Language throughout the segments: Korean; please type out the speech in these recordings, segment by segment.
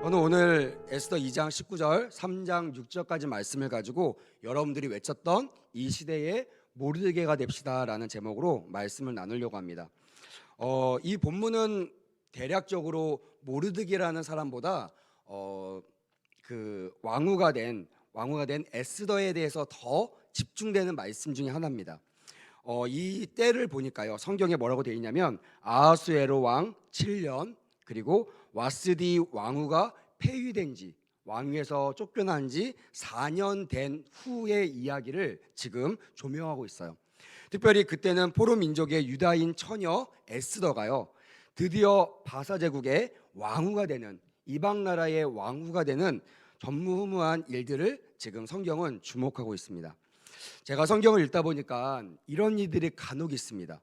저는 오늘 에스더 2장 19절, 3장 6절까지 말씀을 가지고 여러분들이 외쳤던 이 시대의 모르드게가 됩시다라는 제목으로 말씀을 나누려고 합니다. 이 본문은 대략적으로 모르드게라는 사람보다 그 왕후가 된 에스더에 대해서 더 집중되는 말씀 중에 하나입니다. 이 때를 보니까요, 성경에 뭐라고 되어 있냐면 아하수에로 왕 7년 그리고 와스디 왕후가 폐위된 지, 왕위에서 쫓겨난 지 4년 된 후의 이야기를 지금 조명하고 있어요. 특별히 그때는 포로 민족의 유다인 처녀 에스더가요, 드디어 바사 제국의 왕후가 되는, 이방 나라의 왕후가 되는 전무후무한 일들을 지금 성경은 주목하고 있습니다. 제가 성경을 읽다 보니까 이런 일들이 간혹 있습니다.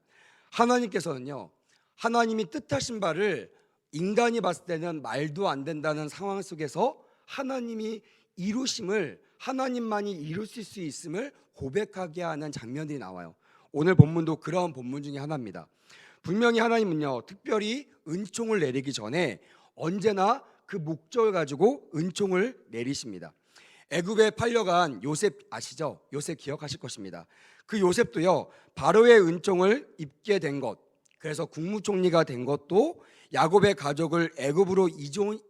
하나님께서는요, 하나님이 뜻하신 바를 인간이 봤을 때는 말도 안 된다는 상황 속에서 하나님이 이루심을, 하나님만이 이루실 수 있음을 고백하게 하는 장면들이 나와요. 오늘 본문도 그런 본문 중에 하나입니다. 분명히 하나님은요, 특별히 은총을 내리기 전에 언제나 그 목적을 가지고 은총을 내리십니다. 애굽에 팔려간 요셉 아시죠? 요셉 기억하실 것입니다. 그 요셉도요, 바로의 은총을 입게 된 것, 그래서 국무총리가 된 것도 야곱의 가족을 애굽으로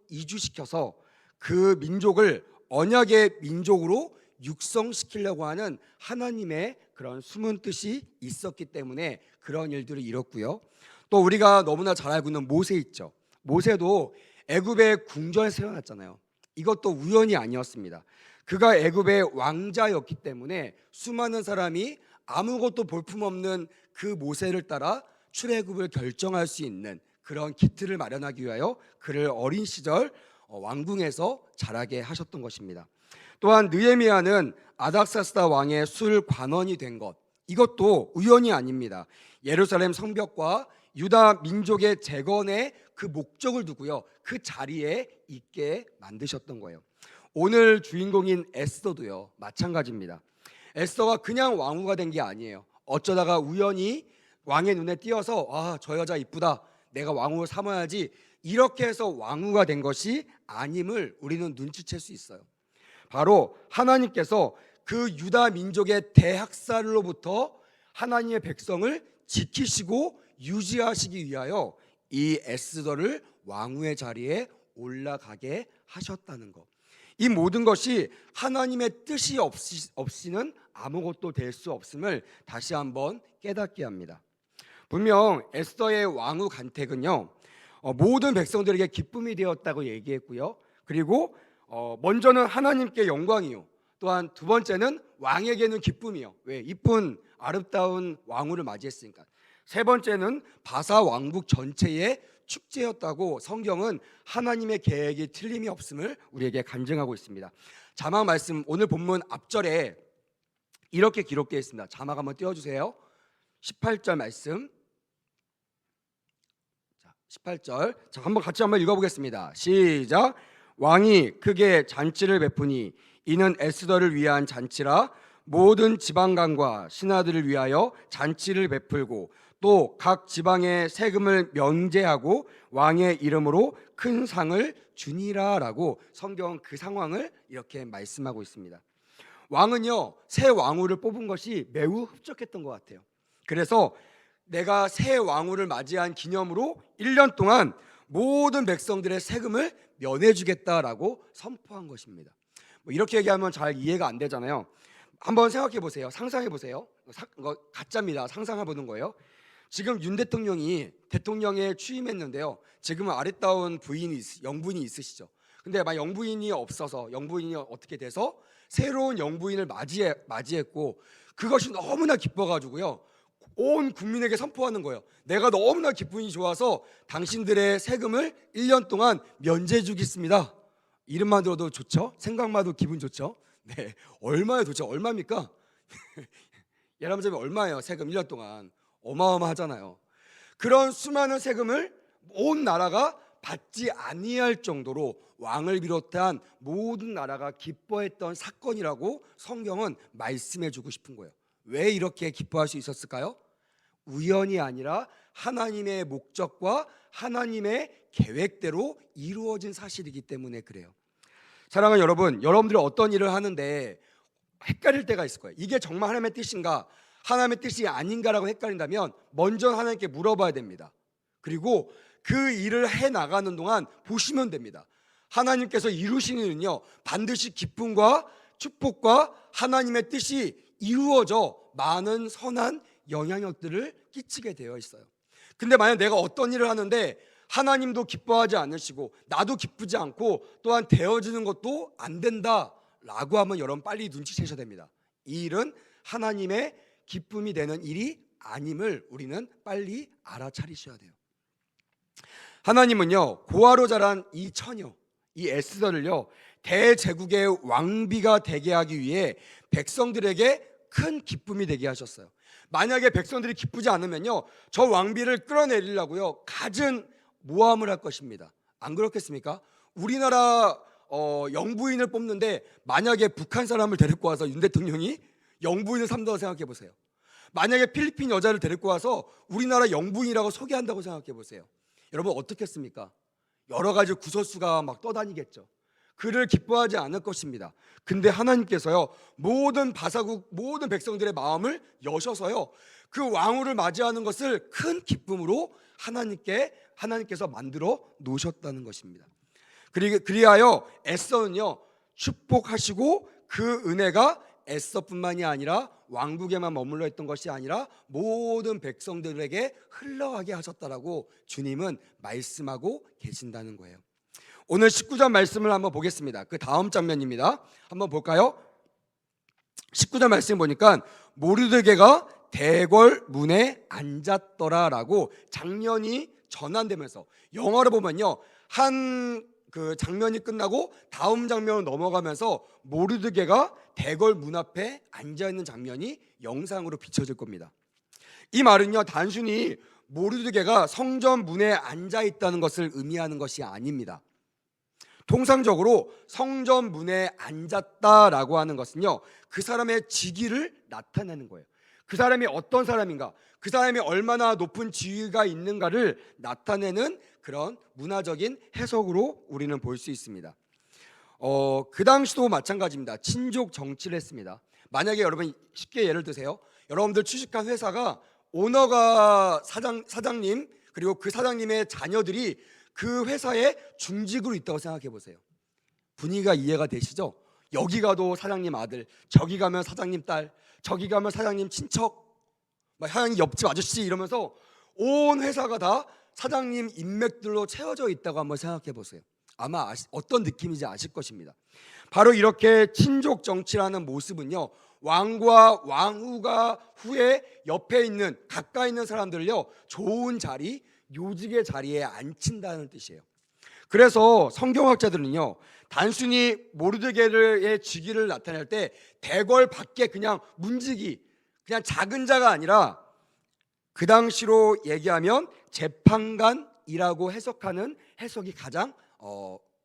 이주시켜서 그 민족을 언약의 민족으로 육성시키려고 하는 하나님의 그런 숨은 뜻이 있었기 때문에 그런 일들을 이뤘고요. 또 우리가 너무나 잘 알고 있는 모세 있죠. 모세도 애굽의 궁전에 세워놨잖아요. 이것도 우연이 아니었습니다. 그가 애굽의 왕자였기 때문에 수많은 사람이 아무것도 볼품없는 그 모세를 따라 출애굽을 결정할 수 있는 그런 기틀을 마련하기 위하여 그를 어린 시절 왕궁에서 자라게 하셨던 것입니다. 또한 느헤미야는 아닥사스다 왕의 술 관원이 된 것, 이것도 우연이 아닙니다. 예루살렘 성벽과 유다 민족의 재건의 그 목적을 두고요, 그 자리에 있게 만드셨던 거예요. 오늘 주인공인 에스더도요, 마찬가지입니다. 에스더가 그냥 왕후가 된 게 아니에요. 어쩌다가 우연히 왕의 눈에 띄어서 저 여자 이쁘다, 내가 왕후를 삼아야지, 이렇게 해서 왕후가 된 것이 아님을 우리는 눈치챌 수 있어요. 바로 하나님께서 그 유다 민족의 대학살로부터 하나님의 백성을 지키시고 유지하시기 위하여 이 에스더를 왕후의 자리에 올라가게 하셨다는 것, 이 모든 것이 하나님의 뜻이 없이는 아무것도 될 수 없음을 다시 한번 깨닫게 합니다. 분명 에스더의 왕후 간택은요, 모든 백성들에게 기쁨이 되었다고 얘기했고요. 그리고 먼저는 하나님께 영광이요, 또한 두 번째는 왕에게는 기쁨이요. 왜? 이쁜 아름다운 왕후를 맞이했으니까. 세 번째는 바사 왕국 전체의 축제였다고 성경은 하나님의 계획이 틀림이 없음을 우리에게 간증하고 있습니다. 자막 말씀, 오늘 본문 앞절에 이렇게 기록되어 있습니다. 자막 한번 띄워주세요. 18절 말씀. 18절. 자, 같이 한번 읽어보겠습니다. 시작. 왕이 크게 잔치를 베푸니 이는 에스더를 위한 잔치라. 모든 지방간과 신하들을 위하여 잔치를 베풀고 또 각 지방의 세금을 면제하고 왕의 이름으로 큰 상을 주니라라고 성경은 그 상황을 이렇게 말씀하고 있습니다. 왕은요, 새 왕후를 뽑은 것이 매우 흡족했던 것 같아요. 그래서 내가 새 왕후를 맞이한 기념으로 1년 동안 모든 백성들의 세금을 면해주겠다라고 선포한 것입니다. 이렇게 얘기하면 잘 이해가 안 되잖아요. 한번 생각해 보세요. 상상해 보세요. 이거 가짜입니다. 상상해 보는 거예요. 지금 윤 대통령이 대통령에 취임했는데요, 지금은 아리따운 영부인이 있으시죠. 근데 막 영부인이 없어서, 영부인이 어떻게 돼서 새로운 영부인을 맞이했고, 그것이 너무나 기뻐가지고요, 온 국민에게 선포하는 거예요. 내가 너무나 기분이 좋아서 당신들의 세금을 1년 동안 면제해 주겠습니다. 이름만 들어도 좋죠? 생각만 해도 기분 좋죠? 네, 얼마예요 도대체? 얼마입니까? 예람점이 얼마예요? 세금 1년 동안 어마어마하잖아요. 그런 수많은 세금을 온 나라가 받지 아니할 정도로 왕을 비롯한 모든 나라가 기뻐했던 사건이라고 성경은 말씀해 주고 싶은 거예요. 왜 이렇게 기뻐할 수 있었을까요? 우연이 아니라 하나님의 목적과 하나님의 계획대로 이루어진 사실이기 때문에 그래요. 사랑하는 여러분, 여러분들이 어떤 일을 하는데 헷갈릴 때가 있을 거예요. 이게 정말 하나님의 뜻인가, 하나님의 뜻이 아닌가라고 헷갈린다면 먼저 하나님께 물어봐야 됩니다. 그리고 그 일을 해나가는 동안 보시면 됩니다. 하나님께서 이루시는 일은요, 반드시 기쁨과 축복과 하나님의 뜻이 이루어져 많은 선한 영향력들을 끼치게 되어 있어요. 근데 만약 내가 어떤 일을 하는데 하나님도 기뻐하지 않으시고 나도 기쁘지 않고 또한 되어지는 것도 안 된다라고 하면 여러분 빨리 눈치채셔야 됩니다. 이 일은 하나님의 기쁨이 되는 일이 아님을 우리는 빨리 알아차리셔야 돼요. 하나님은요, 고아로 자란 이 처녀, 이 에스더를요, 대제국의 왕비가 되게 하기 위해 백성들에게 큰 기쁨이 되게 하셨어요. 만약에 백성들이 기쁘지 않으면요, 저 왕비를 끌어내리려고요 갖은 모함을 할 것입니다. 안 그렇겠습니까? 우리나라 영부인을 뽑는데 만약에 북한 사람을 데리고 와서 윤 대통령이 영부인을 삼다고 생각해 보세요. 만약에 필리핀 여자를 데리고 와서 우리나라 영부인이라고 소개한다고 생각해 보세요. 여러분 어떻겠습니까? 여러 가지 구설수가 막 떠다니겠죠. 그를 기뻐하지 않을 것입니다. 근데 하나님께서요, 모든 바사국 모든 백성들의 마음을 여셔서요, 그 왕후를 맞이하는 것을 큰 기쁨으로 하나님께서 만들어 놓으셨다는 것입니다. 그리하여 에서는요, 축복하시고 그 은혜가 에서뿐만이 아니라 왕국에만 머물러 있던 것이 아니라 모든 백성들에게 흘러가게 하셨다라고 주님은 말씀하고 계신다는 거예요. 오늘 19절 말씀을 한번 보겠습니다. 그 다음 장면입니다. 한번 볼까요? 19절 말씀 보니까 모르드게가 대궐 문에 앉았더라라고 장면이 전환되면서, 영화로 보면요, 한 그 장면이 끝나고 다음 장면으로 넘어가면서 모르드게가 대궐 문 앞에 앉아 있는 장면이 영상으로 비춰질 겁니다. 이 말은요, 단순히 모르드게가 성전 문에 앉아 있다는 것을 의미하는 것이 아닙니다. 통상적으로 성전 문에 앉았다라고 하는 것은요, 그 사람의 직위를 나타내는 거예요. 그 사람이 어떤 사람인가, 그 사람이 얼마나 높은 지위가 있는가를 나타내는 그런 문화적인 해석으로 우리는 볼 수 있습니다. 그 당시도 마찬가지입니다. 친족 정치를 했습니다. 만약에 여러분 쉽게 예를 드세요. 여러분들 취직한 회사가 오너가 사장님, 그리고 그 사장님의 자녀들이 그 회사에 중직으로 있다고 생각해 보세요. 분위기가 이해가 되시죠? 여기 가도 사장님 아들, 저기 가면 사장님 딸, 저기 가면 사장님 친척, 사장님 옆집 아저씨 이러면서 온 회사가 다 사장님 인맥들로 채워져 있다고 한번 생각해 보세요. 아마 어떤 느낌인지 아실 것입니다. 바로 이렇게 친족 정치라는 모습은요, 왕과 왕후가 후에 옆에 있는 가까이 있는 사람들을요, 좋은 자리, 요직의 자리에 앉힌다는 뜻이에요. 그래서 성경학자들은요, 단순히 모르드게의 직위를 나타낼 때 대궐 밖에 그냥 문지기, 그냥 작은 자가 아니라 그 당시로 얘기하면 재판관이라고 해석하는 해석이 가장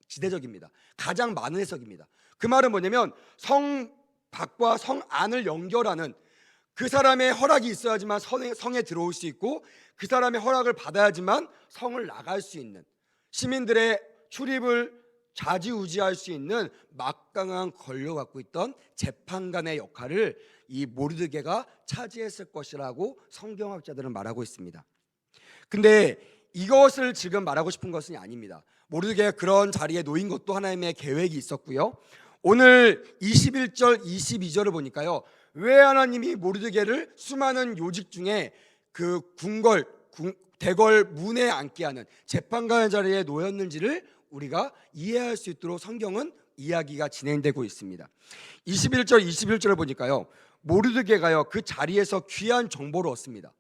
지대적입니다. 가장 많은 해석입니다. 그 말은 뭐냐면 성 밖과 성 안을 연결하는, 그 사람의 허락이 있어야지만 성에 들어올 수 있고 그 사람의 허락을 받아야지만 성을 나갈 수 있는, 시민들의 출입을 좌지우지할 수 있는 막강한 권력을 갖고 있던 재판관의 역할을 이 모르드게가 차지했을 것이라고 성경학자들은 말하고 있습니다. 근데 이것을 지금 말하고 싶은 것은 아닙니다. 모르드게가 그런 자리에 놓인 것도 하나님의 계획이 있었고요. 오늘 21절 22절을 보니까요, 왜 하나님이 모르드게를 수많은 요직 중에 그 대궐 문에 앉게 하는 재판관 자리에 놓였는지를 우리가 이해할 수 있도록 성경은 이야기가 진행되고 있습니다. 21절 21절을 보니까요, 모르드게가요 그 자리에서 귀한 정보를 얻습니다.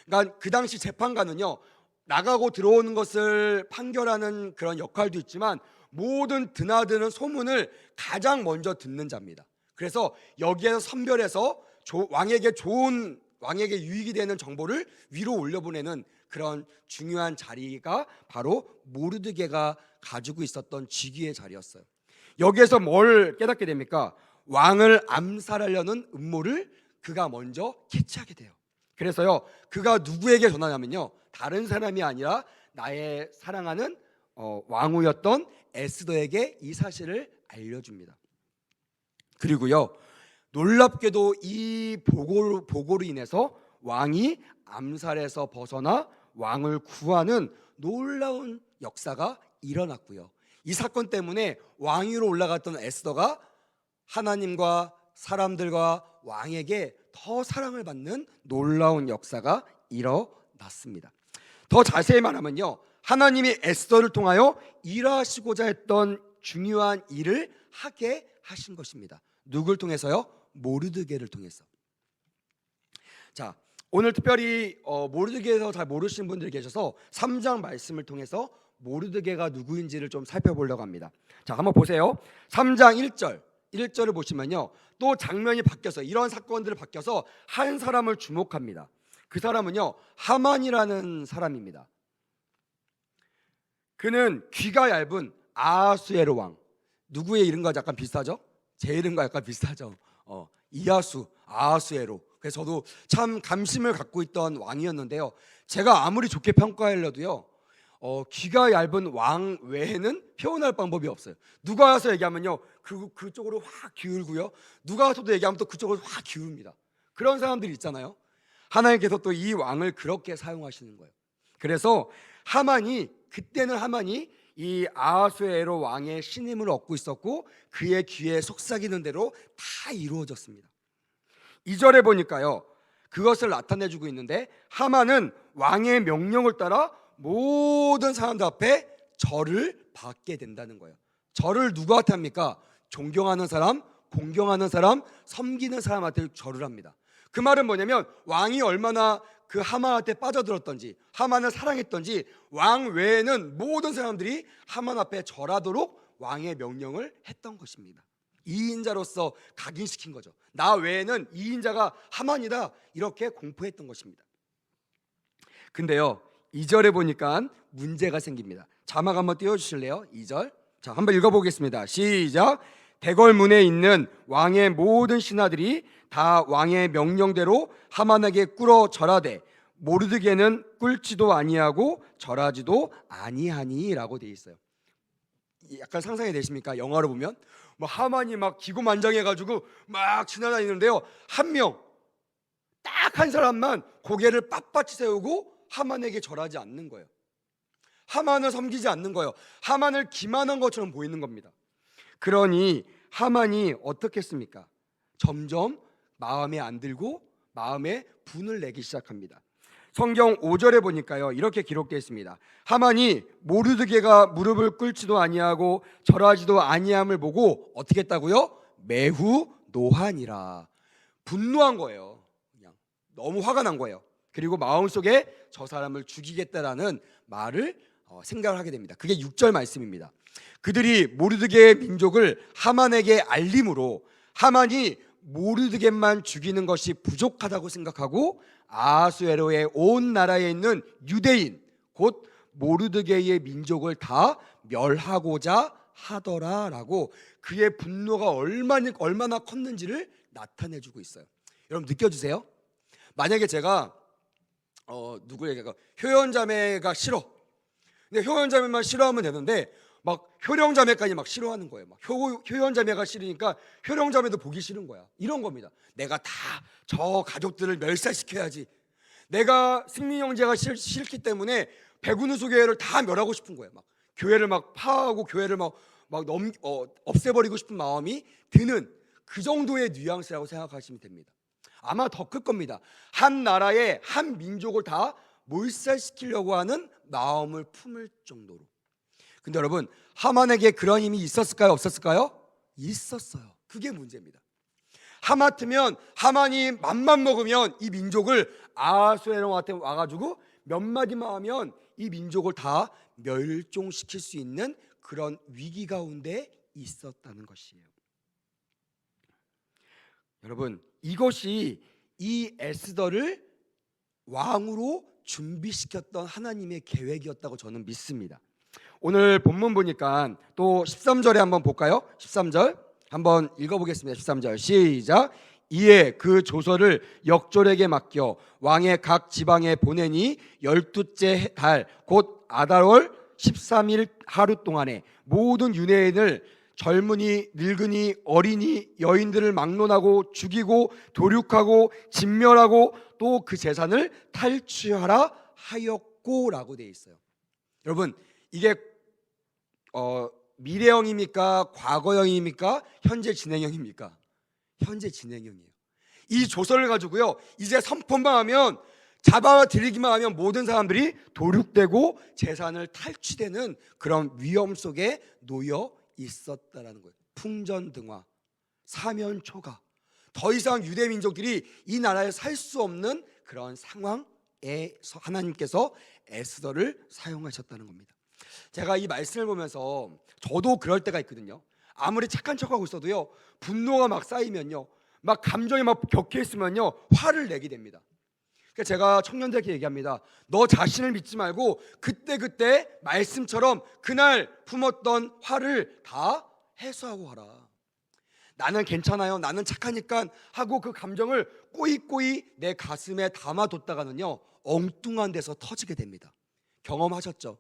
그러니까 그 당시 재판관은요, 나가고 들어오는 것을 판결하는 그런 역할도 있지만 모든 드나드는 소문을 가장 먼저 듣는 자입니다. 그래서 여기에서 선별해서 왕에게 유익이 되는 정보를 위로 올려보내는 그런 중요한 자리가 바로 모르드게가 가지고 있었던 직위의 자리였어요. 여기에서 뭘 깨닫게 됩니까? 왕을 암살하려는 음모를 그가 먼저 캐치하게 돼요. 그래서요, 그가 누구에게 전하냐면요, 다른 사람이 아니라 나의 사랑하는 왕후였던 에스더에게 이 사실을 알려줍니다. 그리고요, 놀랍게도 이 보고로 인해서 왕이 암살에서 벗어나 왕을 구하는 놀라운 역사가 일어났고요. 이 사건 때문에 왕위로 올라갔던 에스더가 하나님과 사람들과 왕에게 더 사랑을 받는 놀라운 역사가 일어났습니다. 더 자세히 말하면요, 하나님이 에스더를 통하여 일하시고자 했던 중요한 일을 하게 하신 것입니다. 누굴 통해서요? 모르드게를 통해서. 자, 오늘 특별히 모르드게에서 잘 모르시는 분들이 계셔서 3장 말씀을 통해서 모르드게가 누구인지를 좀 살펴보려고 합니다. 자, 한번 보세요. 3장 1절을 보시면요, 또 장면이 바뀌어서, 이런 사건들을 바뀌어서 한 사람을 주목합니다. 그 사람은요, 하만이라는 사람입니다. 그는 귀가 얇은 아하수에로 왕. 누구의 이름과 약간 비슷하죠? 제 이름과 약간 비슷하죠. 이하수, 아하수에로. 그래서 저도 참 감심을 갖고 있던 왕이었는데요, 제가 아무리 좋게 평가하려도요, 귀가 얇은 왕 외에는 표현할 방법이 없어요. 누가 와서 얘기하면요, 그쪽으로 확 기울고요, 누가 와서도 얘기하면 또 그쪽으로 확 기울입니다. 그런 사람들이 있잖아요. 하나님께서 또 이 왕을 그렇게 사용하시는 거예요. 그래서 그때는 하만이 이 아하수에로 왕의 신임을 얻고 있었고, 그의 귀에 속삭이는 대로 다 이루어졌습니다. 2절에 보니까요, 그것을 나타내주고 있는데, 하만은 왕의 명령을 따라 모든 사람들 앞에 절을 받게 된다는 거예요. 절을 누구한테 합니까? 존경하는 사람, 공경하는 사람, 섬기는 사람한테 절을 합니다. 그 말은 뭐냐면, 왕이 얼마나 그 하만한테 빠져들었던지, 하만을 사랑했던지, 왕 외에는 모든 사람들이 하만 앞에 절하도록 왕의 명령을 했던 것입니다. 2인자로서 각인시킨 거죠. 나 외에는 2인자가 하만이다, 이렇게 공포했던 것입니다. 근데요, 2절에 보니까 문제가 생깁니다. 자막 한번 띄워주실래요? 2절. 자, 한번 읽어보겠습니다. 시작. 대궐문에 있는 왕의 모든 신하들이 다 왕의 명령대로 하만에게 꿇어 절하되 모르드게는 꿇지도 아니하고 절하지도 아니하니라고 돼 있어요. 약간 상상이 되십니까? 영화로 보면 뭐 하만이 막 기고만장해가지고 막 지나다니는데요, 딱 한 사람만 고개를 빳빳이 세우고 하만에게 절하지 않는 거예요. 하만을 섬기지 않는 거예요. 하만을 기만한 것처럼 보이는 겁니다. 그러니 하만이 어떻게 했습니까? 점점 마음에 안 들고 마음에 분을 내기 시작합니다. 성경 5절에 보니까요, 이렇게 기록되어 있습니다. 하만이 모르드게가 무릎을 꿇지도 아니하고 절하지도 아니함을 보고 어떻게 했다고요? 매우 노하니라. 분노한 거예요. 그냥 너무 화가 난 거예요. 그리고 마음속에 저 사람을 죽이겠다라는 말을 생각을 하게 됩니다. 그게 6절 말씀입니다. 그들이 모르드게의 민족을 하만에게 알림으로 하만이 모르드게만 죽이는 것이 부족하다고 생각하고 아하수에로의 온 나라에 있는 유대인 곧 모르드게의 민족을 다 멸하고자 하더라라고 그의 분노가 얼마나 컸는지를 나타내주고 있어요. 여러분 느껴주세요? 만약에 제가 누구에게 효연자매가 싫어, 근데 효연자매만 싫어하면 되는데 막 효령자매까지 막 싫어하는 거예요. 막 효연자매가 싫으니까 효령자매도 보기 싫은 거야. 이런 겁니다. 내가 다 저 가족들을 멸살시켜야지. 내가 승민 형제가 싫기 때문에 백운우수 교회를 다 멸하고 싶은 거예요. 막 교회를 막 파하고 교회를 막 없애버리고 싶은 마음이 드는 그 정도의 뉘앙스라고 생각하시면 됩니다. 아마 더 클 겁니다. 한 나라의 한 민족을 다 몰살시키려고 하는 마음을 품을 정도로. 근데 여러분, 하만에게 그런 힘이 있었을까요? 없었을까요? 있었어요. 그게 문제입니다. 하마터면 하만이 맘만 먹으면 이 민족을 아하수에로한테 와가지고 몇 마디만 하면 이 민족을 다 멸종시킬 수 있는 그런 위기 가운데 있었다는 것이에요. 여러분, 이것이 이 에스더를 왕으로 준비시켰던 하나님의 계획이었다고 저는 믿습니다. 오늘 본문 보니까 또 13절에 한번 볼까요? 13절 한번 읽어보겠습니다. 13절 시작. 이에 그 조서를 역졸에게 맡겨 왕의 각 지방에 보내니 12째 달 곧 아달월 13일 하루 동안에 모든 유대인을 젊은이, 늙은이, 어린이, 여인들을 막론하고 죽이고 도륙하고 진멸하고 또 그 재산을 탈취하라 하였고라고 되어 있어요. 여러분, 이게 미래형입니까? 과거형입니까? 현재 진행형입니까? 현재 진행형이에요. 이 조서를 가지고요, 이제 선포만 하면, 잡아들이기만 하면 모든 사람들이 도륙되고 재산을 탈취되는 그런 위험 속에 놓여 있었다라는 거예요. 풍전등화, 사면초가, 더 이상 유대 민족들이 이 나라에 살 수 없는 그런 상황에서 하나님께서 에스더를 사용하셨다는 겁니다. 제가 이 말씀을 보면서 저도 그럴 때가 있거든요. 아무리 착한 척하고 있어도요, 분노가 막 쌓이면요, 막 감정이 막 격해 있으면요, 화를 내게 됩니다. 그러니까 제가 청년들에게 얘기합니다. 너 자신을 믿지 말고 그때 말씀처럼 그날 품었던 화를 다 해소하고 하라. 나는 괜찮아요, 나는 착하니까 하고 그 감정을 꼬이꼬이 내 가슴에 담아뒀다가는요, 엉뚱한 데서 터지게 됩니다. 경험하셨죠?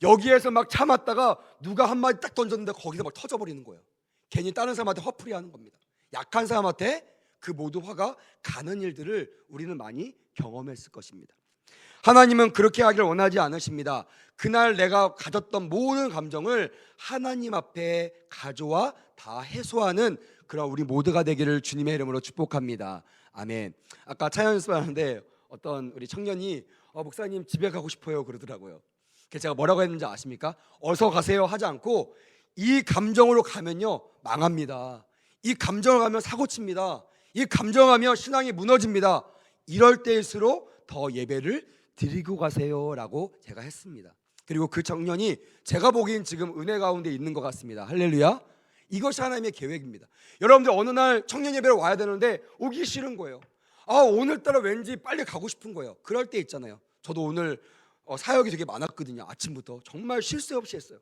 여기에서 막 참았다가 누가 한마디 딱 던졌는데 거기서 막 터져버리는 거예요. 괜히 다른 사람한테 화풀이 하는 겁니다. 약한 사람한테 그 모든 화가 가는 일들을 우리는 많이 경험했을 것입니다. 하나님은 그렇게 하기를 원하지 않으십니다. 그날 내가 가졌던 모든 감정을 하나님 앞에 가져와 다 해소하는 그런 우리 모두가 되기를 주님의 이름으로 축복합니다. 아멘. 아까 찬양 연습하는데 어떤 우리 청년이 목사님 집에 가고 싶어요 그러더라고요. 그래서 제가 뭐라고 했는지 아십니까? 어서 가세요 하지 않고 이 감정으로 가면요, 망합니다. 이 감정을 가면 사고칩니다. 이 감정을 가면 신앙이 무너집니다. 이럴 때일수록 더 예배를 드리고 가세요라고 제가 했습니다. 그리고 그 청년이 제가 보기엔 지금 은혜 가운데 있는 것 같습니다. 할렐루야. 이것이 하나님의 계획입니다. 여러분들 어느 날 청년 예배를 와야 되는데 오기 싫은 거예요. 오늘따라 왠지 빨리 가고 싶은 거예요. 그럴 때 있잖아요. 저도 오늘 사역이 되게 많았거든요. 아침부터 정말 쉴 새 없이 했어요.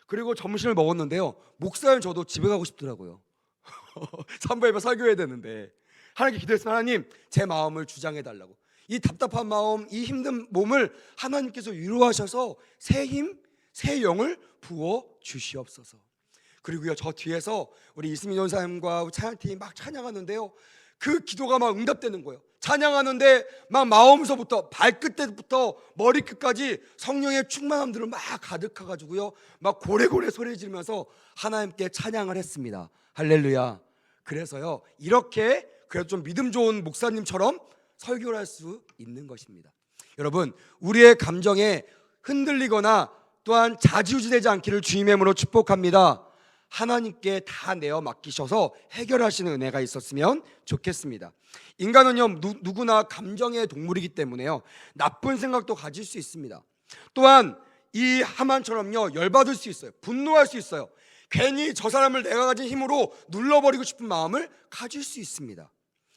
그리고 점심을 먹었는데요, 목사님 저도 집에 가고 싶더라고요. 산부예배 설교해야 되는데 하나님께 기도했으면 하나님 제 마음을 주장해 달라고. 이 답답한 마음, 이 힘든 몸을 하나님께서 위로하셔서 새 힘, 새 영을 부어 주시옵소서. 그리고요, 저 뒤에서 우리 이수민 전사님과 찬양팀이 막 찬양하는데요, 그 기도가 막 응답되는 거예요. 찬양하는데 막 마음서부터 발끝부터 머리끝까지 성령의 충만함들을 막 가득해가지고요, 막 고래고래 소리 지르면서 하나님께 찬양을 했습니다. 할렐루야. 그래서요, 이렇게 그래도 좀 믿음 좋은 목사님처럼 설교를 할 수 있는 것입니다. 여러분, 우리의 감정에 흔들리거나 또한 좌지우지되지 않기를 주님의 이름으로 축복합니다. 하나님께 다 내어 맡기셔서 해결하시는 은혜가 있었으면 좋겠습니다. 인간은요, 누구나 감정의 동물이기 때문에요, 나쁜 생각도 가질 수 있습니다. 또한 이 하만처럼요, 열받을 수 있어요. 분노할 수 있어요. 괜히 저 사람을 내가 가진 힘으로 눌러버리고 싶은 마음을 가질 수 있습니다.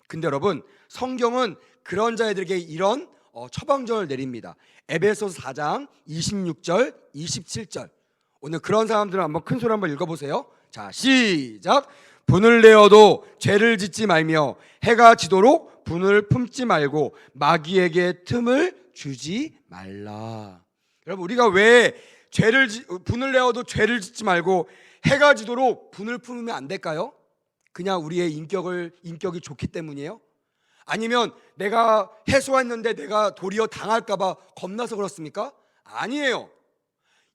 근데 여러분, 성경은 그런 자들에게 이런 처방전을 내립니다. 에베소서 4장 26절 27절. 오늘 그런 사람들은 한번 큰 소리 한번 읽어보세요. 자, 시작. 분을 내어도 죄를 짓지 말며 해가 지도록 분을 품지 말고 마귀에게 틈을 주지 말라. 여러분, 우리가 왜 분을 내어도 죄를 짓지 말고 해가 지도록 분을 품으면 안 될까요? 그냥 우리의 인격이 좋기 때문이에요? 아니면 내가 해소했는데 내가 도리어 당할까봐 겁나서 그렇습니까? 아니에요.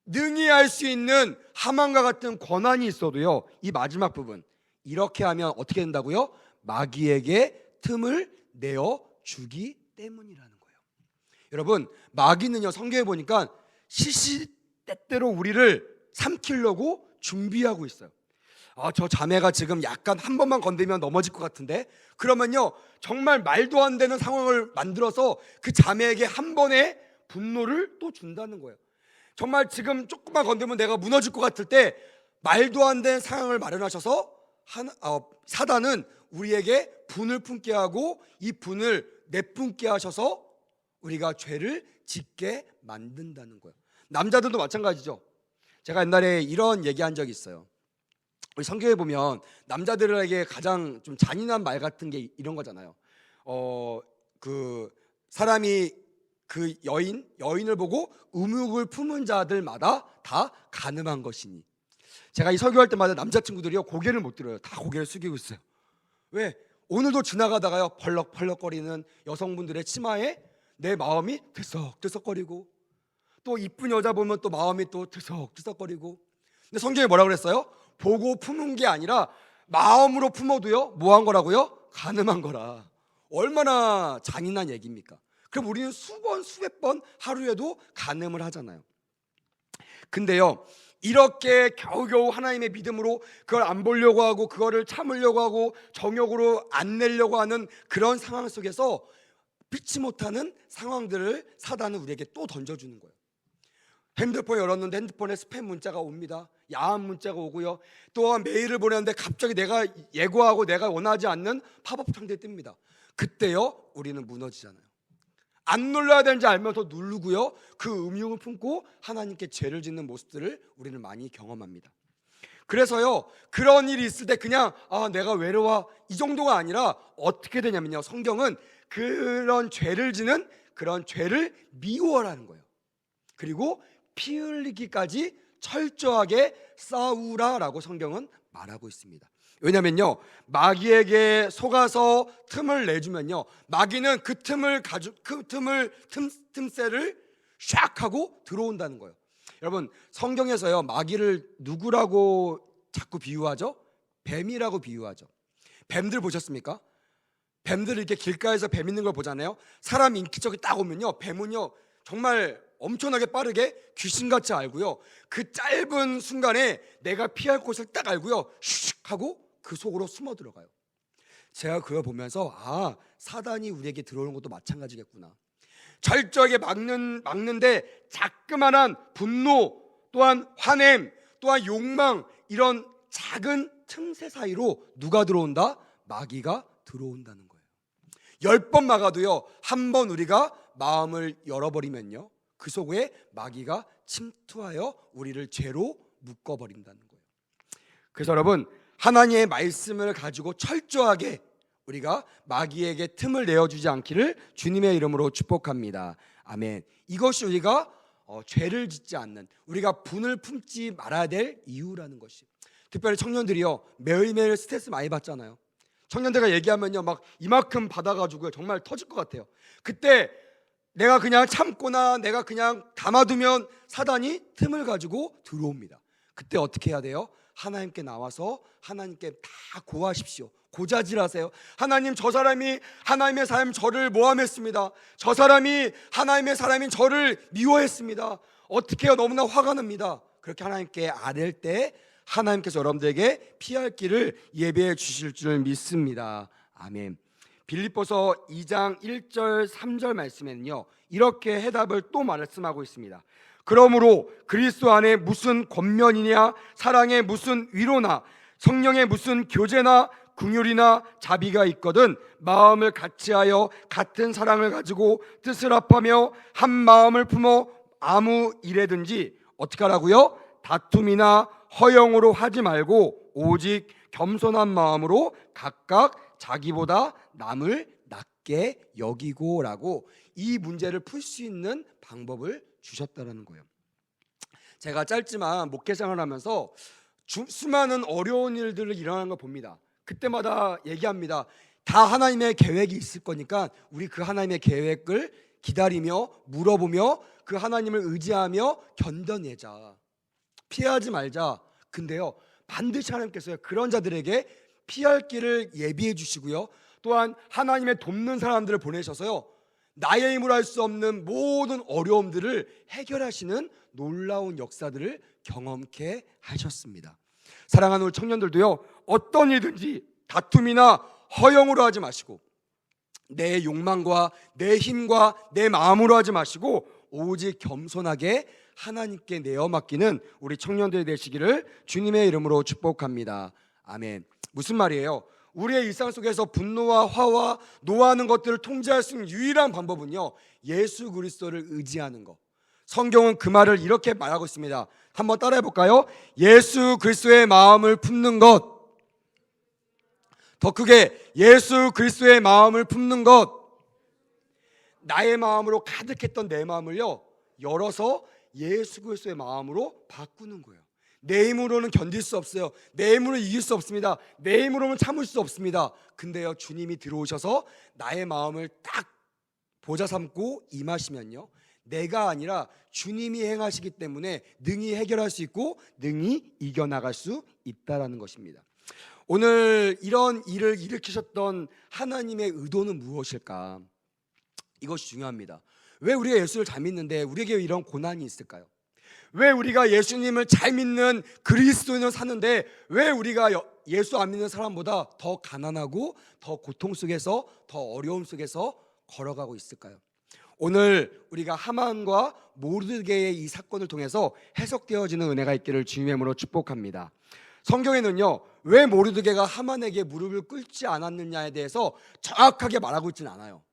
능히 할 수 있는 하만과 같은 권한이 있어도요, 이 마지막 부분 이렇게 하면 어떻게 된다고요? 마귀에게 틈을 내어 주기 때문이라는 거예요. 여러분, 마귀는요, 성경에 보니까 시시때때로 우리를 삼키려고 준비하고 있어요. 저 자매가 지금 약간 한 번만 건드리면 넘어질 것 같은데, 그러면요, 정말 말도 안 되는 상황을 만들어서 그 자매에게 한 번의 분노를 또 준다는 거예요. 정말 지금 조금만 건드리면 내가 무너질 것 같을 때 말도 안 되는 상황을 마련하셔서 사단은 우리에게 분을 품게 하고 이 분을 내뿜게 하셔서 우리가 죄를 짓게 만든다는 거예요. 남자들도 마찬가지죠. 제가 옛날에 이런 얘기한 적이 있어요. 우리 성경에 보면 남자들에게 가장 좀 잔인한 말 같은 게 이런 거잖아요. 그 사람이 그 여인을 보고 음욕을 품은 자들마다 다 간음한 것이니. 제가 이 설교할 때마다 남자친구들이요 고개를 못 들어요. 다 고개를 숙이고 있어요. 왜? 오늘도 지나가다가요 벌럭벌럭거리는 여성분들의 치마에 내 마음이 들썩들썩거리고, 또 이쁜 여자 보면 또 마음이 또 들썩들썩거리고. 근데 성경에 뭐라 그랬어요? 보고 품은 게 아니라 마음으로 품어도요 뭐 한 거라고요? 간음한 거라. 얼마나 잔인한 얘기입니까? 그럼 우리는 수백 번 하루에도 간음을 하잖아요. 근데요 이렇게 겨우겨우 하나님의 믿음으로 그걸 안 보려고 하고 그거를 참으려고 하고 정욕으로 안 내려고 하는 그런 상황 속에서 피치 못하는 상황들을 사단은 우리에게 또 던져주는 거예요. 핸드폰 열었는데 핸드폰에 스팸 문자가 옵니다. 야한 문자가 오고요. 또한 메일을 보냈는데 갑자기 내가 예고하고 내가 원하지 않는 팝업 창들이 뜹니다. 그때요 우리는 무너지잖아요. 안 눌러야 되는지 알면서 누르고요 그 음흉을 품고 하나님께 죄를 짓는 모습들을 우리는 많이 경험합니다. 그래서요 그런 일이 있을 때 그냥 내가 외로워 이 정도가 아니라 어떻게 되냐면요, 성경은 그런 죄를 지는 그런 죄를 미워라는 거예요. 그리고 피 흘리기까지 철저하게 싸우라라고 성경은 말하고 있습니다. 왜냐면요 마귀에게 속아서 틈을 내주면요 마귀는 그 틈새를 샥 하고 들어온다는 거예요. 여러분 성경에서요 마귀를 누구라고 자꾸 비유하죠? 뱀이라고 비유하죠. 뱀들 보셨습니까? 뱀들 이렇게 길가에서 뱀 있는 걸 보잖아요. 사람 인기척이 딱 오면요 뱀은요 정말 엄청나게 빠르게 귀신같이 알고요 그 짧은 순간에 내가 피할 곳을 딱 알고요 슉 하고 그 속으로 숨어 들어가요. 제가 그걸 보면서 사단이 우리에게 들어오는 것도 마찬가지겠구나. 철저하게 막는데 자그마한 분노, 또한 화냄, 또한 욕망, 이런 작은 틈새 사이로 누가 들어온다? 마귀가 들어온다는 거예요. 10번 막아도요 한 번 우리가 마음을 열어버리면요 그 속에 마귀가 침투하여 우리를 죄로 묶어버린다는 거예요. 그래서 여러분 하나님의 말씀을 가지고 철저하게 우리가 마귀에게 틈을 내어주지 않기를 주님의 이름으로 축복합니다. 아멘. 이것이 우리가 죄를 짓지 않는, 우리가 분을 품지 말아야 될 이유라는 것이. 특별히 청년들이요 매일매일 스트레스 많이 받잖아요. 청년들과 얘기하면요 막 이만큼 받아가지고 정말 터질 것 같아요. 그때 내가 그냥 참거나 내가 그냥 담아두면 사단이 틈을 가지고 들어옵니다. 그때 어떻게 해야 돼요? 하나님께 나와서 하나님께 다 고하십시오. 고자질하세요. 하나님, 저 사람이 하나님의 사람 저를 모함했습니다. 저 사람이 하나님의 사람인 저를 미워했습니다. 어떻게 해요? 너무나 화가 납니다. 그렇게 하나님께 아랠 때 하나님께서 여러분들에게 피할 길을 예배해 주실 줄 믿습니다. 아멘. 빌립보서 2장 1절 3절 말씀에는요 이렇게 해답을 또 말씀하고 있습니다. 그러므로 그리스도 안에 무슨 권면이냐, 사랑에 무슨 위로나, 성령의 무슨 교제나 긍휼이나 자비가 있거든 마음을 같이하여 같은 사랑을 가지고 뜻을 합하며 한 마음을 품어 아무 일에든지 어떻게 하라고요? 다툼이나 허영으로 하지 말고 오직 겸손한 마음으로 각각 자기보다 남을 낮게 여기고라고 이 문제를 풀 수 있는 방법을 주셨다는 거예요. 제가 짧지만 목회생활을 하면서 수많은 어려운 일들을 일어나는 걸 봅니다. 그때마다 얘기합니다. 다 하나님의 계획이 있을 거니까 우리 그 하나님의 계획을 기다리며 물어보며 그 하나님을 의지하며 견뎌내자. 피하지 말자. 근데요 반드시 하나님께서 그런 자들에게 피할 길을 예비해 주시고요 또한 하나님의 돕는 사람들을 보내셔서요 나의 힘으로 할 수 없는 모든 어려움들을 해결하시는 놀라운 역사들을 경험케 하셨습니다. 사랑하는 우리 청년들도요 어떤 일든지 다툼이나 허영으로 하지 마시고 내 욕망과 내 힘과 내 마음으로 하지 마시고 오직 겸손하게 하나님께 내어 맡기는 우리 청년들 되시기를 주님의 이름으로 축복합니다. 아멘. 무슨 말이에요? 우리의 일상 속에서 분노와 화와 노하는 것들을 통제할 수 있는 유일한 방법은요 예수 그리스도를 의지하는 것, 성경은 그 말을 이렇게 말하고 있습니다. 한번 따라해 볼까요? 예수 그리스도의 마음을 품는 것. 더 크게, 예수 그리스도의 마음을 품는 것. 나의 마음으로 가득했던 내 마음을요, 열어서 예수 그리스도의 마음으로 바꾸는 거예요. 내 힘으로는 견딜 수 없어요. 내 힘으로 이길 수 없습니다. 내 힘으로는 참을 수 없습니다. 근데요, 주님이 들어오셔서 나의 마음을 딱 보좌 삼고 임하시면요, 내가 아니라 주님이 행하시기 때문에 능히 해결할 수 있고 능히 이겨나갈 수 있다라는 것입니다. 오늘 이런 일을 일으키셨던 하나님의 의도는 무엇일까? 이것이 중요합니다. 왜 우리가 예수를 잘 믿는데 우리에게 이런 고난이 있을까요? 왜 우리가 예수님을 잘 믿는 그리스도인을 사는데 왜 우리가 예수 안 믿는 사람보다 더 가난하고 더 고통 속에서 더 어려움 속에서 걸어가고 있을까요? 오늘 우리가 하만과 모르드게의 이 사건을 통해서 해석되어지는 은혜가 있기를 주님의 이름으로 축복합니다. 성경에는요, 왜 모르드게가 하만에게 무릎을 꿇지 않았느냐에 대해서 정확하게 말하고 있지는 않아요.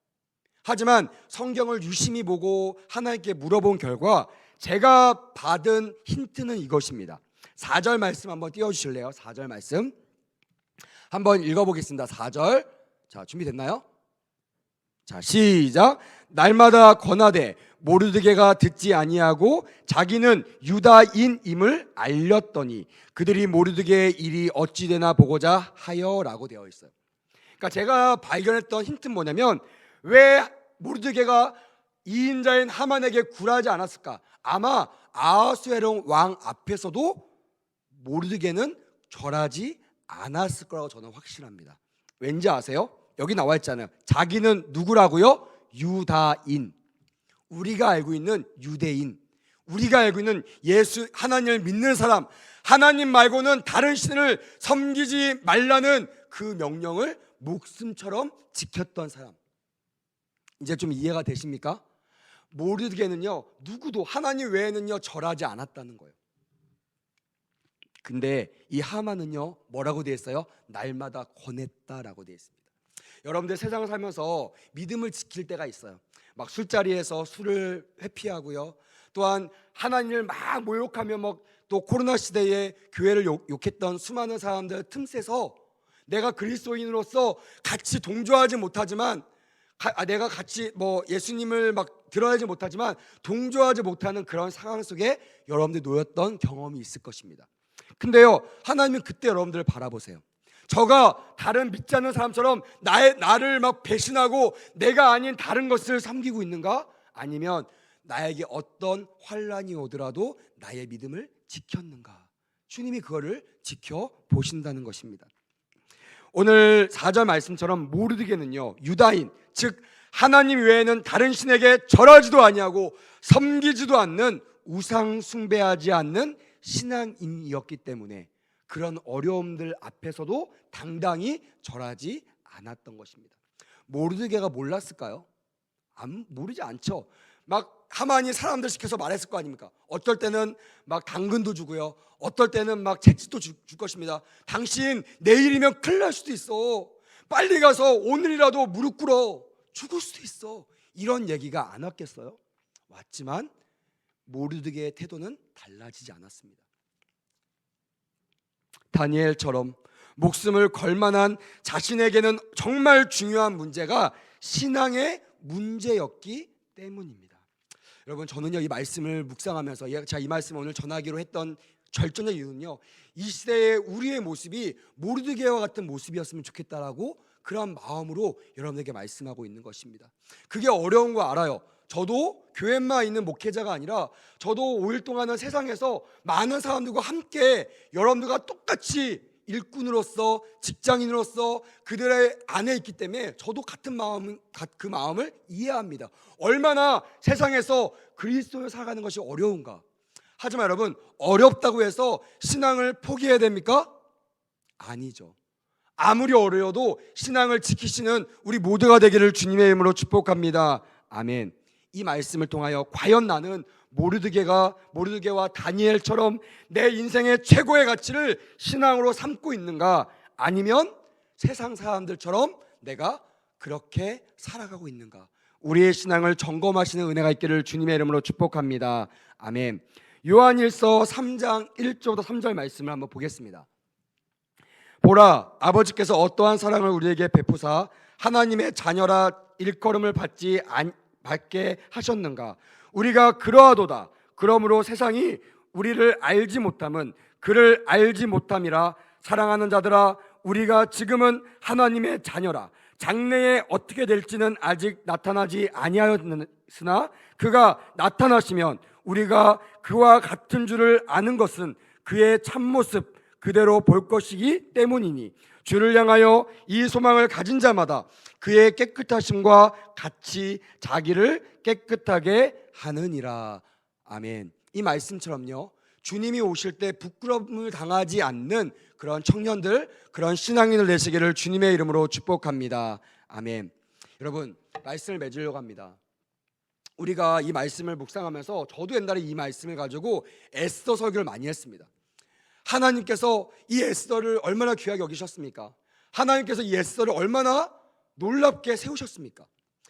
하지만 성경을 유심히 보고 하나님께 물어본 결과 제가 받은 힌트는 이것입니다. 4절 말씀 한번 띄워주실래요? 4절 말씀 한번 읽어보겠습니다. 4절. 자, 준비됐나요? 자, 시작. 날마다 권하되 모르드게가 듣지 아니하고 자기는 유다인임을 알렸더니 그들이 모르드게의 일이 어찌 되나 보고자 하여라고 되어 있어요. 그러니까 제가 발견했던 힌트는 뭐냐면, 왜 모르드게가 이인자인 하만에게 굴하지 않았을까? 아마 아하수에로 왕 앞에서도 모르드게는 절하지 않았을 거라고 저는 확신합니다. 왠지 아세요? 여기 나와 있잖아요. 자기는 누구라고요? 유다인. 우리가 알고 있는 유대인, 우리가 알고 있는 예수 하나님을 믿는 사람, 하나님 말고는 다른 신을 섬기지 말라는 그 명령을 목숨처럼 지켰던 사람. 이제 좀 이해가 되십니까? 모르드게는요, 누구도 하나님 외에는요 절하지 않았다는 거예요. 근데 이 하만은요 뭐라고 되어 있어요? 날마다 권했다라고 되어 있습니다. 여러분들 세상을 살면서 믿음을 지킬 때가 있어요. 막 술자리에서 술을 회피하고요, 또한 하나님을 막 모욕하며 또 코로나 시대에 교회를 욕했던 수많은 사람들 틈새서 내가 그리스도인으로서 같이 동조하지 못하지만 내가 같이 예수님을 막 드러내지 못하지만 동조하지 못하는 그런 상황 속에 여러분들이 놓였던 경험이 있을 것입니다. 근데요, 하나님은 그때 여러분들을 바라보세요. 저가 다른 믿지 않는 사람처럼 나를 막 배신하고 내가 아닌 다른 것을 섬기고 있는가? 아니면 나에게 어떤 환란이 오더라도 나의 믿음을 지켰는가? 주님이 그거를 지켜보신다는 것입니다. 오늘 4절 말씀처럼 모르드게는요, 유다인, 즉 하나님 외에는 다른 신에게 절하지도 아니하고 섬기지도 않는, 우상 숭배하지 않는 신앙인이었기 때문에 그런 어려움들 앞에서도 당당히 절하지 않았던 것입니다. 모르드게가 몰랐을까요? 모르지 않죠. 막 하만이 사람들 시켜서 말했을 거 아닙니까? 어떨 때는 막 당근도 주고요, 어떨 때는 막 채찍도 줄 것입니다. 당신 내일이면 큰일 날 수도 있어. 빨리 가서 오늘이라도 무릎 꿇어. 죽을 수도 있어. 이런 얘기가 안 왔겠어요? 왔지만 모르드게의 태도는 달라지지 않았습니다. 다니엘처럼 목숨을 걸 만한 자신에게는 정말 중요한 문제가 신앙의 문제였기 때문입니다. 여러분, 저는요 이 말씀을 묵상하면서 제가 이 말씀을 오늘 전하기로 했던 결정적 이유는요, 이 시대의 우리의 모습이 모르드게와 같은 모습이었으면 좋겠다라고 그런 마음으로 여러분에게 말씀하고 있는 것입니다. 그게 어려운 거 알아요. 저도 교회만 있는 목회자가 아니라 저도 5일 동안은 세상에서 많은 사람들과 함께 여러분들과 똑같이 일꾼으로서, 직장인으로서 그들의 안에 있기 때문에 저도 같은 그 마음을 이해합니다. 얼마나 세상에서 그리스도를 살아가는 것이 어려운가. 하지만 여러분, 어렵다고 해서 신앙을 포기해야 됩니까? 아니죠. 아무리 어려워도 신앙을 지키시는 우리 모두가 되기를 주님의 이름으로 축복합니다. 아멘. 이 말씀을 통하여 과연 나는 모르드게와 다니엘처럼 내 인생의 최고의 가치를 신앙으로 삼고 있는가? 아니면 세상 사람들처럼 내가 그렇게 살아가고 있는가? 우리의 신앙을 점검하시는 은혜가 있기를 주님의 이름으로 축복합니다. 아멘. 요한일서 3장 1절부터 3절 말씀을 한번 보겠습니다. 보라, 아버지께서 어떠한 사랑을 우리에게 베푸사 하나님의 자녀라 일컬음을 받게 하셨는가. 우리가 그러하도다. 그러므로 세상이 우리를 알지 못함은 그를 알지 못함이라. 사랑하는 자들아, 우리가 지금은 하나님의 자녀라. 장래에 어떻게 될지는 아직 나타나지 아니하였으나 그가 나타나시면 우리가 그와 같은 줄을 아는 것은 그의 참모습 그대로 볼 것이기 때문이니 주를 향하여 이 소망을 가진 자마다 그의 깨끗하심과 같이 자기를 깨끗하게 하느니라. 아멘. 이 말씀처럼요, 주님이 오실 때 부끄러움을 당하지 않는 그런 청년들, 그런 신앙인을 되시기를 주님의 이름으로 축복합니다. 아멘. 여러분, 말씀을 맺으려고 합니다. 우리가 이 말씀을 묵상하면서 저도 옛날에 이 말씀을 가지고 에스더 설교를 많이 했습니다. 하나님께서 이 에스더를 얼마나 귀하게 여기셨습니까? 하나님께서 이 에스더를 얼마나 놀랍게 세우셨습니까?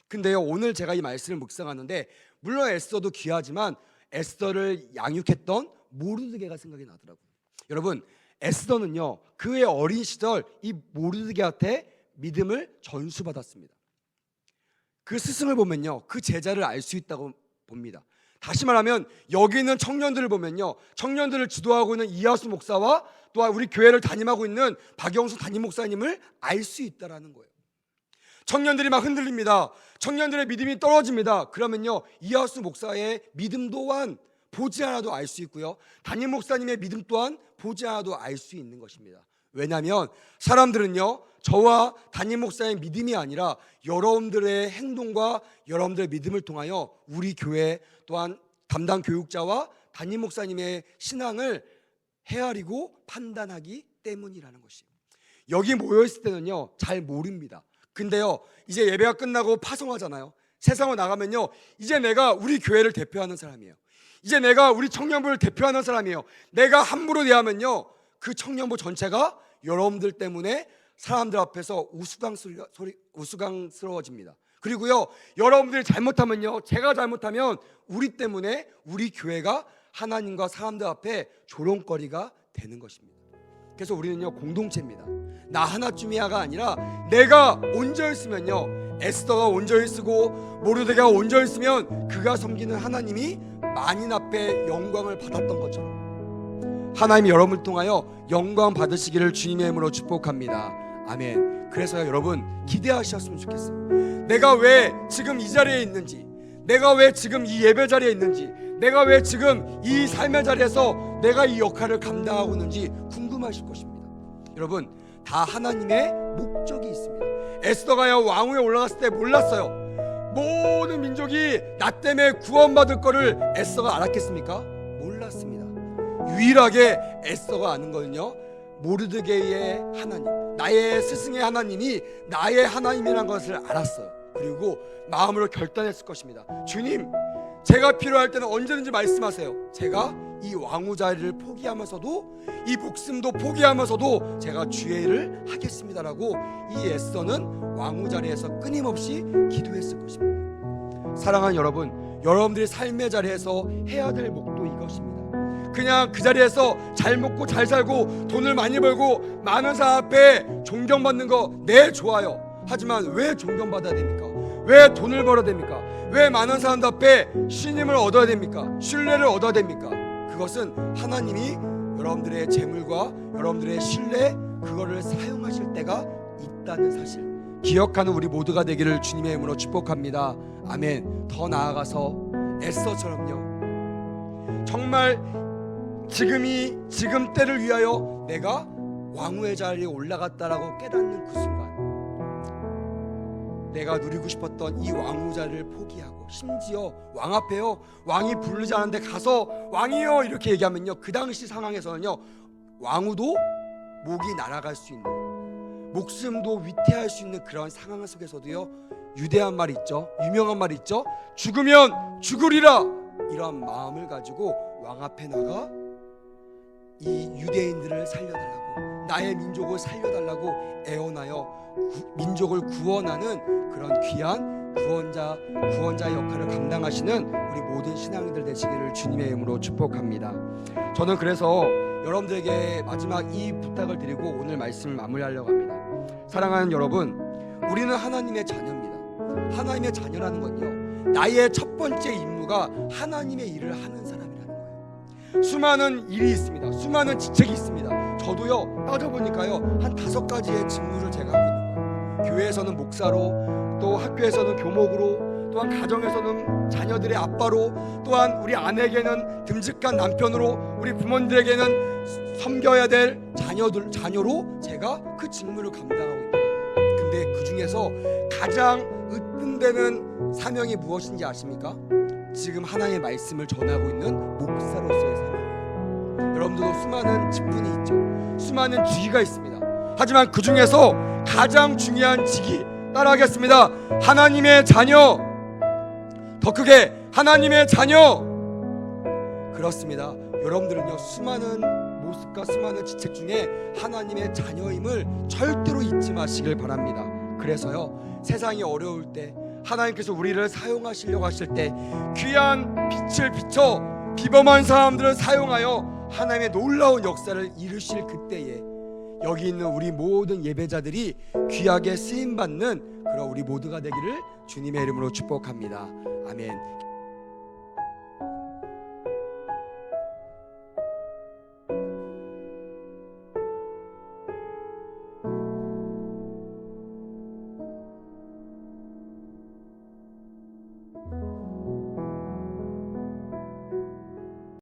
근데요, 오늘 제가 이 말씀을 묵상하는데 물론 에스더도 귀하지만 에스더를 양육했던 모르드게가 생각이 나더라고요. 여러분, 에스더는요, 그의 어린 시절 이 모르드게한테 믿음을 전수받았습니다. 그 스승을 보면요, 그 제자를 알 수 있다고 봅니다. 다시 말하면 여기 있는 청년들을 보면요, 청년들을 지도하고 있는 이하수 목사와 또한 우리 교회를 담임하고 있는 박영수 담임 목사님을 알 수 있다라는 거예요. 청년들이 막 흔들립니다. 청년들의 믿음이 떨어집니다. 그러면요, 이하수 목사의 믿음 또한 보지 않아도 알 수 있고요, 담임 목사님의 믿음 또한 보지 않아도 알 수 있는 것입니다. 왜냐하면 사람들은요, 저와 담임 목사의 믿음이 아니라 여러분들의 행동과 여러분들의 믿음을 통하여 우리 교회 또한 담당 교육자와 담임 목사님의 신앙을 헤아리고 판단하기 때문이라는 것이에요. 여기 모여있을 때는요, 잘 모릅니다. 근데요, 이제 예배가 끝나고 파송하잖아요. 세상으로 나가면요, 이제 내가 우리 교회를 대표하는 사람이에요. 이제 내가 우리 청년부를 대표하는 사람이에요. 내가 함부로 대하면요, 그 청년부 전체가 여러분들 때문에 사람들 앞에서 우스꽝스러워집니다. 그리고요, 여러분들이 잘못하면요, 제가 잘못하면 우리 때문에 우리 교회가 하나님과 사람들 앞에 조롱거리가 되는 것입니다. 그래서 우리는요, 공동체입니다. 나 하나쯤이야가 아니라 내가 온전히 쓰면요, 에스더가 온전히 쓰고 모르드게가 온전히 쓰면 그가 섬기는 하나님이 만인 앞에 영광을 받았던 것처럼 하나님이 여러분을 통하여 영광 받으시기를 주님의 이름으로 축복합니다. 아멘. 그래서 여러분, 기대하셨으면 좋겠어요. 내가 왜 지금 이 자리에 있는지, 내가 왜 지금 이 예배 자리에 있는지, 내가 왜 지금 이 삶의 자리에서 내가 이 역할을 감당하고 있는지 궁금하실 것입니다. 여러분, 다 하나님의 목적이 있습니다. 에스더가요, 왕위에 올라갔을 때 몰랐어요. 모든 민족이 나 때문에 구원받을 거를 에스더가 알았겠습니까? 몰랐습니다. 유일하게 에스더가 아는 거는요, 모르드게의 하나님, 나의 스승의 하나님이 나의 하나님이라는 것을 알았어요. 그리고 마음으로 결단했을 것입니다. 주님, 제가 필요할 때는 언제든지 말씀하세요. 제가 이 왕후 자리를 포기하면서도, 이 목숨도 포기하면서도 제가 주의 일을 하겠습니다라고 이 에스더는 왕후 자리에서 끊임없이 기도했을 것입니다. 사랑하는 여러분, 여러분들이 삶의 자리에서 해야 될 목도 이것입니다. 그냥 그 자리에서 잘 먹고 잘 살고 돈을 많이 벌고 많은 사람 앞에 존경받는 거, 네, 좋아요. 하지만 왜 존경받아야 됩니까? 왜 돈을 벌어야 됩니까? 왜 많은 사람들 앞에 신임을 얻어야 됩니까? 신뢰를 얻어야 됩니까? 그것은 하나님이 여러분들의 재물과 여러분들의 신뢰, 그거를 사용하실 때가 있다는 사실 기억하는 우리 모두가 되기를 주님의 이름으로 축복합니다. 아멘. 더 나아가서 에스더처럼요, 정말 지금 때를 위하여 내가 왕후의 자리에 올라갔다라고 깨닫는 그 순간, 내가 누리고 싶었던 이 왕후 자리를 포기하고, 심지어 왕 앞에요, 왕이 부르지 않은데 가서 왕이요 이렇게 얘기하면요, 그 당시 상황에서는요, 왕후도 목이 날아갈 수 있는, 목숨도 위태할 수 있는 그런 상황 속에서도요, 유대한 말이 있죠, 유명한 말이 있죠, 죽으면 죽으리라, 이러한 마음을 가지고 왕 앞에 나가 이 유대인들을 살려달라고, 나의 민족을 살려달라고 애원하여 민족을 구원하는 그런 귀한 구원자의 역할을 감당하시는 우리 모든 신앙인들 되시기를 주님의 이름으로 축복합니다. 저는 그래서 여러분들에게 마지막 이 부탁을 드리고 오늘 말씀을 마무리하려고 합니다. 사랑하는 여러분, 우리는 하나님의 자녀입니다. 하나님의 자녀라는 건요, 나의 첫 번째 임무가 하나님의 일을 하는 사람이라는 거예요. 수많은 일이 있습니다. 수많은 직책이 있습니다. 저도요, 따져보니까요, 한 5가지의 직무를 제가 하고 있는 거예요. 교회에서는 목사로, 또 학교에서는 교목으로, 또한 가정에서는 자녀들의 아빠로, 또한 우리 아내에게는 듬직한 남편으로, 우리 부모님들에게는 섬겨야 될 자녀로 제가 그 직무를 감당하고 있다. 근데 그 중에서 가장 으뜸되는 사명이 무엇인지 아십니까? 지금 하나님의 말씀을 전하고 있는 목사로서의 사명이에요. 여러분들도 수많은 직분이 있죠. 수많은 직위가 있습니다. 하지만 그 중에서 가장 중요한 직위, 따라하겠습니다. 하나님의 자녀. 더 크게, 하나님의 자녀. 그렇습니다. 여러분들은요, 수많은 모습과 수많은 직책 중에 하나님의 자녀임을 절대로 잊지 마시길 바랍니다. 그래서요, 세상이 어려울 때, 하나님께서 우리를 사용하시려고 하실 때, 귀한 빛을 비춰 비범한 사람들을 사용하여 하나님의 놀라운 역사를 이루실 그때에 여기 있는 우리 모든 예배자들이 귀하게 쓰임받는 그런 우리 모두가 되기를 주님의 이름으로 축복합니다. 아멘.